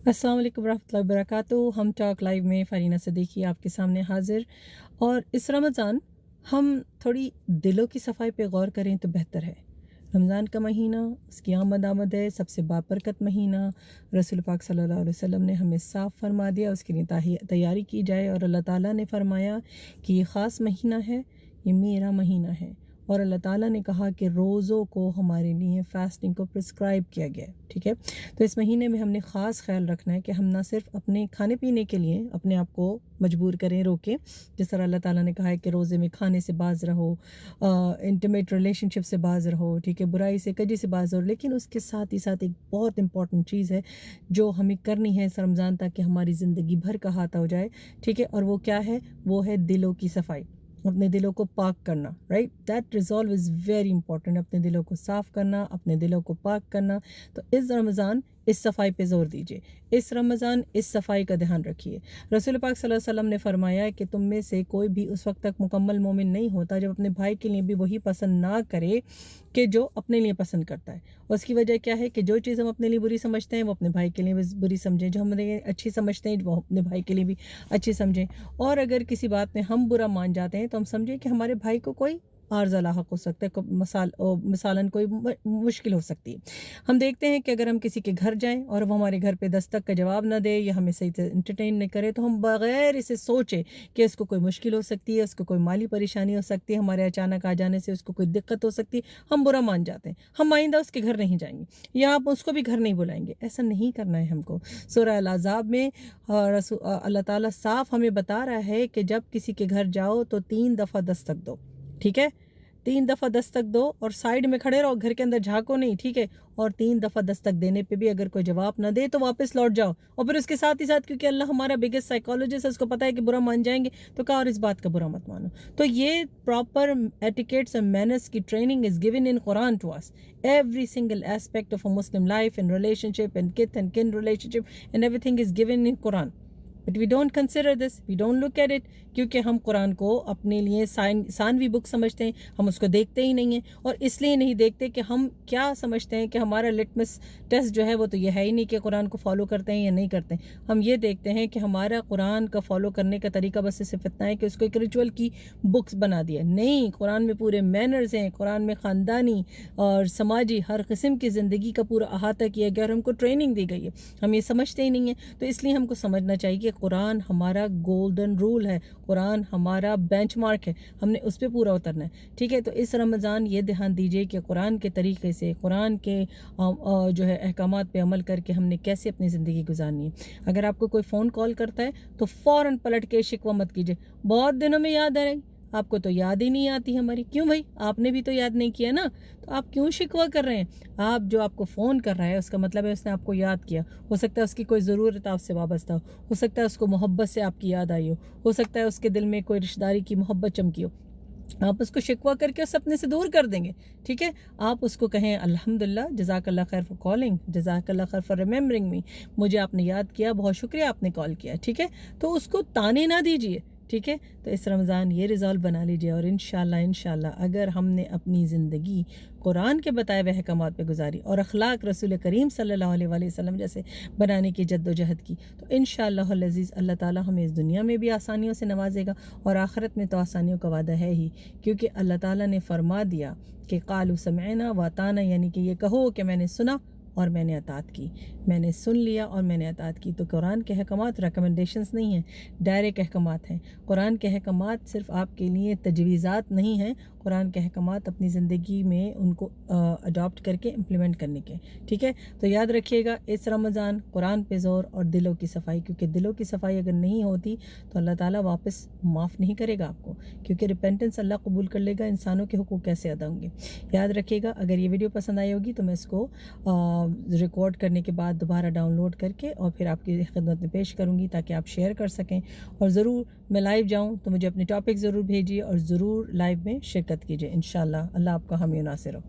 अस्सलाम वालेकुम रहमतुल्लाहि वबरकातुहू। हम टॉक लाइव में फ़रीना सिद्दीकी आपके सामने हाजिर। और इस रमज़ान हम थोड़ी दिलों की सफ़ाई पे गौर करें तो बेहतर है। रमज़ान का महीना उसकी आमद है, सबसे बाबरकत महीना। रसूल पाक सल्लल्लाहु अलैहि वसल्लम ने हमें साफ़ फरमा दिया उसके लिए तैयारी की जाए, और अल्लाह ताला ने फरमाया कि ये ख़ास महीना है, ये मेरा महीना है। और अल्लाह ताला ने कहा कि रोज़ों को हमारे लिए फ़ास्टिंग को प्रिस्क्राइब किया गया है, ठीक है। तो इस महीने में हमने ख़ास ख्याल रखना है कि हम ना सिर्फ अपने खाने पीने के लिए अपने आप को मजबूर करें, रोकें। जिस तरह अल्लाह ताला ने कहा है कि रोज़े में खाने से बाज रहो, इंटीमेट रिलेशनशिप से बाज रहो, ठीक है, बुराई से कजी से बाज रहो। लेकिन उसके साथ ही साथ एक बहुत इंपॉर्टेंट चीज़ है जो हमें करनी है इस रमज़ान, ताकि हमारी ज़िंदगी भर का हाथ हो जाए, ठीक है। और वो क्या है? वो है दिलों की सफाई, अपने दिलों को पाक करना, right. That resolve is very important, अपने दिलों को साफ़ करना, अपने दिलों को पाक करना। तो इस रमज़ान इस सफ़ाई पे ज़ोर दीजिए, इस रमज़ान इस सफ़ाई का ध्यान रखिए। रसूल पाक सल्लल्लाहु अलैहि वसल्लम ने फरमाया कि तुम में से कोई भी उस वक्त तक मुकम्मल मोमिन नहीं होता जब अपने भाई के लिए भी वही पसंद ना करे कि जो अपने लिए पसंद करता है। उसकी वजह क्या है कि जो चीज़ हम अपने लिए बुरी समझते हैं वो अपने भाई के लिए भी बुरी समझें, जो हमारे अच्छी समझते हैं वो अपने भाई के लिए भी अच्छी समझें। और अगर किसी बात में हम बुरा मान जाते हैं तो हम समझें कि हमारे भाई को कोई आर्ज़ लाहक हो सकता है, मिसालन कोई मुश्किल हो सकती है। हम देखते हैं कि अगर हम किसी के घर जाएं और वो हमारे घर पे दस्तक का जवाब ना दे या हमें सही से इंटरटेन नहीं करे, तो हम बग़ैर इसे सोचे कि इसको कोई मुश्किल हो सकती है, उसको कोई माली परेशानी हो सकती है, हमारे अचानक आ जाने से उसको कोई दिक्कत हो सकती है, हम बुरा मान जाते हैं। हम आइंदा उसके घर नहीं जाएंगे या आप उसको भी घर नहीं बुलाएंगे। ऐसा नहीं करना है हमको। सूरह अल-अहज़ाब में अल्लाह ताला साफ हमें बता रहा है कि जब किसी के घर जाओ तो 3 दफ़ा दस्तक दो, ठीक है। 3 दफ़ा दस्तक दो और साइड में खड़े रहो, घर के अंदर झाँको नहीं, ठीक है। और 3 दफ़ा दस्तक देने पे भी अगर कोई जवाब ना दे तो वापस लौट जाओ। और फिर उसके साथ ही साथ, क्योंकि अल्लाह हमारा बिगेस्ट साइकोलॉजिस्ट है, उसको पता है कि बुरा मान जाएंगे, तो कहा और इस बात का बुरा मत मानो। तो ये प्रॉपर एटिकेट्स एंड मैनर्स की training is given in Quran to us. Every single aspect of a Muslim life and relationship and kith and kin relationship and everything is given in Quran. But we don't consider this, we don't look at it, क्योंकि हम कुरान को अपने लिए Saanvi book समझते हैं, हम उसको देखते ही नहीं हैं। और इसलिए नहीं देखते कि हम क्या समझते हैं कि हमारा लिटमस टेस्ट जो है वो तो ये है ही नहीं कि कुरान को फॉलो करते हैं या नहीं करते हैं। हम ये देखते हैं कि हमारा कुरान का फॉलो करने का तरीका बस सिर्फ इतना है कि उसको एक रिचुअल की बुक्स बना दिया। नहीं, कुरान में पूरे मैनर्स हैं, कुरान में ख़ानदानी और समाजी हर किस्म की ज़िंदगी का पूरा अहाता किया गया और हमको ट्रेनिंग दी गई है। हम ये समझते ही नहीं हैं। तो इसलिए हमको समझना चाहिए कि कुरान हमारा गोल्डन रूल है, कुरान हमारा बेंचमार्क है, हमने उस पर पूरा उतरना है, ठीक है। तो इस रमज़ान ये ध्यान दीजिए कि कुरान के तरीके से, कुरान के जो है अहकामात पे अमल करके हमने कैसे अपनी ज़िंदगी गुजारनी है। अगर आपको कोई फ़ोन कॉल करता है तो फ़ौरन पलट के शिकवा मत कीजिए, बहुत दिनों में याद आ रही, आपको तो याद ही नहीं आती हमारी। क्यों भाई, आपने भी तो याद नहीं किया ना, तो आप क्यों शिकवा कर रहे हैं? आप जो आपको फ़ोन कर रहा है उसका मतलब है उसने आपको याद किया। हो सकता है उसकी कोई ज़रूरत आपसे वाबस्ता हो सकता है उसको मोहब्बत से आपकी याद आई हो सकता है उसके दिल में कोई रिश्तेदारी की मोहब्बत चमकी हो। आप उसको शिकवा करके उस अपने से दूर कर देंगे, ठीक है। आप उसको कहें अल्हम्दुलिल्लाह, जज़ाकल्लाह खैर फॉर कॉलिंग, जज़ाकल्लाह खैर फॉर रिमेम्बरिंग मी, मुझे आपने याद किया, बहुत शुक्रिया आपने कॉल किया, ठीक है। तो उसको ताने ना दीजिए, ठीक है। तो इस रमज़ान ये रिज़ॉल्व बना लीजिए और इंशाल्लाह अगर हमने अपनी ज़िंदगी कुरान के बताए हुए अहकामात पे गुजारी और अखलाक रसूल करीम सल्लल्लाहु अलैहि वसल्लम जैसे बनाने की जद्दोजहद की, तो इंशाअल्लाह अज़ीज़ अल्लाह ताला हमें इस दुनिया में भी आसानियों से नवाजेगा और आखिरत में तो आसानियों का वादा है ही। क्योंकि अल्लाह ताला ने फरमा दिया कि क़ालू समिअना व अताना, यानी कि ये कहो कि मैंने सुना और मैंने अतात की, मैंने सुन लिया और मैंने अतात की। तो कुरान के अहकामात रिकमेंडेशंस नहीं हैं, डायरेक्ट अहकामात हैं। कुरान के अहकामात सिर्फ आपके लिए तजवीज़ात नहीं हैं, कुरान के अहकामात अपनी ज़िंदगी में उनको अडॉप्ट करके इम्प्लीमेंट करने के, ठीक है। तो याद रखिएगा इस रमज़ान कुरान पे ज़ोर और दिलों की सफ़ाई, क्योंकि दिलों की सफ़ाई अगर नहीं होती तो अल्लाह ताला वापस माफ़ नहीं करेगा आपको, क्योंकि रिपेंटेंस अल्लाह कबूल कर लेगा, इंसानों के हुकूक कैसे अदा होंगे। याद रखिएगा, अगर ये वीडियो पसंद आई होगी तो मैं इसको रिकॉर्ड करने के बाद दोबारा डाउनलोड करके और फिर आपकी खिदमत में पेश करूँगी ताकि आप शेयर कर सकें। और ज़रूर मैं लाइव जाऊँ तो मुझे अपने टॉपिक ज़रूर भेजिए और ज़रूर लाइव में शिरकत कीजिए। इंशाअल्लाह अल्लाह आपका हामी नासिर हो।